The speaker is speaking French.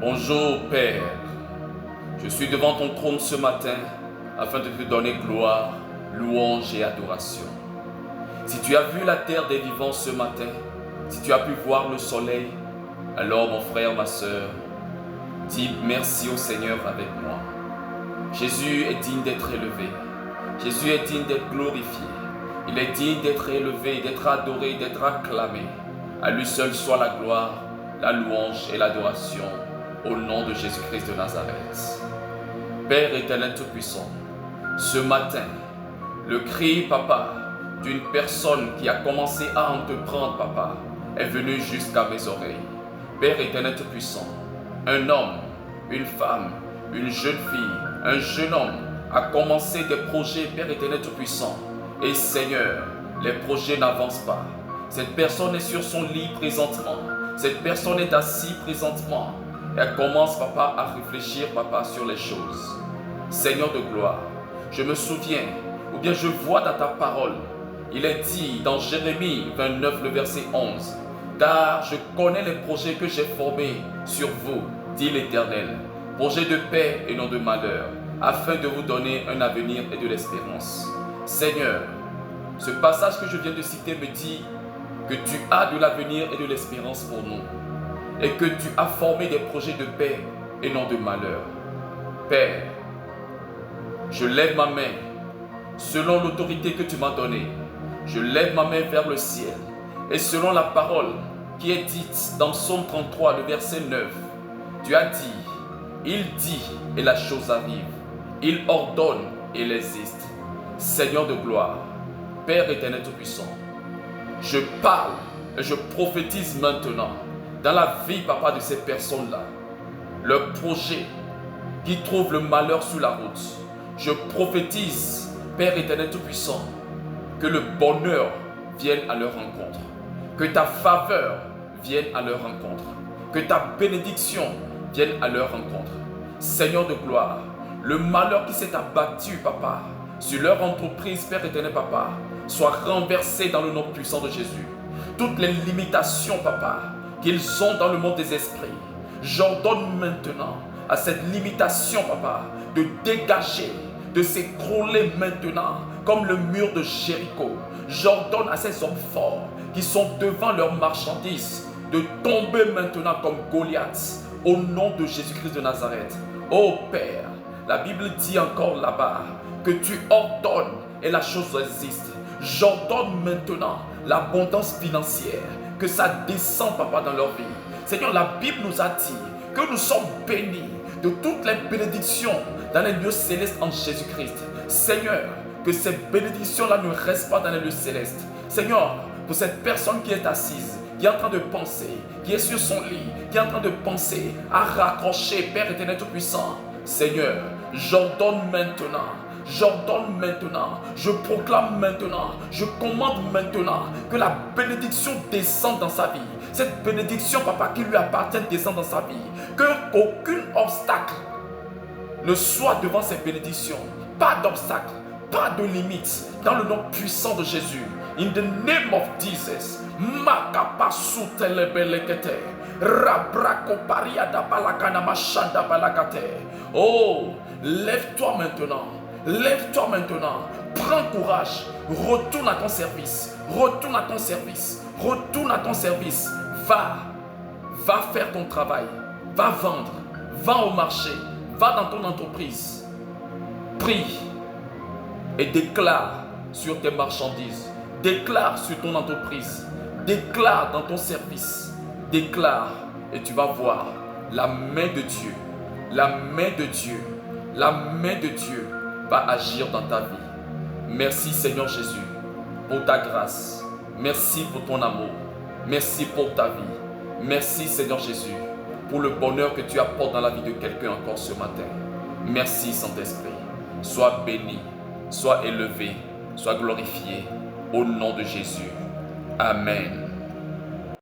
Bonjour Père, je suis devant ton trône ce matin afin de te donner gloire, louange et adoration. Si tu as vu la terre des vivants ce matin, si tu as pu voir le soleil, alors mon frère, ma soeur, dis merci au Seigneur avec moi. Jésus est digne d'être élevé, Jésus est digne d'être glorifié, il est digne d'être élevé, d'être adoré, d'être acclamé. À lui seul soit la gloire, la louange et l'adoration au nom de Jésus-Christ de Nazareth. Père éternel tout-puissant, ce matin, le cri, papa, d'une personne qui a commencé à entreprendre, papa, est venu jusqu'à mes oreilles. Père éternel tout-puissant, un homme, une femme, une jeune fille, un jeune homme a commencé des projets, Père éternel tout-puissant. Et Seigneur, les projets n'avancent pas. Cette personne est sur son lit présentement. Cette personne est assise présentement. Elle commence, papa, à réfléchir, papa, sur les choses. Seigneur de gloire, je me souviens, ou bien je vois dans ta parole, il est dit dans Jérémie 29, le verset 11, « Car je connais les projets que j'ai formés sur vous, dit l'Éternel, projets de paix et non de malheur, afin de vous donner un avenir et de l'espérance. » Seigneur, ce passage que je viens de citer me dit que tu as de l'avenir et de l'espérance pour nous, et que tu as formé des projets de paix et non de malheur. Père, je lève ma main selon l'autorité que tu m'as donnée. Je lève ma main vers le ciel, et selon la parole qui est dite dans Psaume 33, le verset 9, tu as dit, il dit et la chose arrive, il ordonne et elle existe. Seigneur de gloire, Père éternel tout-puissant, je parle et je prophétise maintenant dans la vie, papa, de ces personnes-là, leur projet qui trouve le malheur sur la route. Je prophétise, Père éternel tout-puissant, que le bonheur vienne à leur rencontre, que ta faveur vienne à leur rencontre, que ta bénédiction vienne à leur rencontre. Seigneur de gloire, le malheur qui s'est abattu, papa, sur leur entreprise, Père éternel, papa, soit renversé dans le nom puissant de Jésus. Toutes les limitations, papa, qu'ils ont dans le monde des esprits, j'ordonne maintenant à cette limitation, papa, de dégager, de s'écrouler maintenant comme le mur de Jéricho. J'ordonne à ces hommes forts qui sont devant leurs marchandises de tomber maintenant comme Goliath au nom de Jésus-Christ de Nazareth. Ô Père, la Bible dit encore là-bas que tu ordonnes et la chose existe. J'ordonne maintenant l'abondance financière, que ça descend, papa, dans leur vie. Seigneur, la Bible nous a dit que nous sommes bénis de toutes les bénédictions dans les lieux célestes en Jésus-Christ. Seigneur, que ces bénédictions-là ne restent pas dans les lieux célestes. Seigneur, pour cette personne qui est assise, qui est en train de penser, qui est sur son lit, qui est en train de penser à raccrocher, Père éternel tout-puissant, Seigneur, j'ordonne maintenant, je proclame maintenant, je commande maintenant que la bénédiction descende dans sa vie. Cette bénédiction, papa, qui lui appartient, descend dans sa vie. Qu'aucun obstacle ne soit devant cette bénédiction. Pas d'obstacle, pas de limite. Dans le nom puissant de Jésus. In the name of Jesus. Oh, lève-toi maintenant. Lève-toi maintenant, prends courage, retourne à ton service, retourne à ton service, retourne à ton service, va faire ton travail, va vendre, va au marché, va dans ton entreprise, prie et déclare sur tes marchandises, déclare sur ton entreprise, déclare dans ton service, déclare et tu vas voir la main de Dieu, la main de Dieu, la main de Dieu va agir dans ta vie. Merci Seigneur Jésus pour ta grâce. Merci pour ton amour. Merci pour ta vie. Merci Seigneur Jésus pour le bonheur que tu apportes dans la vie de quelqu'un encore ce matin. Merci Saint-Esprit. Sois béni, sois élevé, sois glorifié au nom de Jésus. Amen.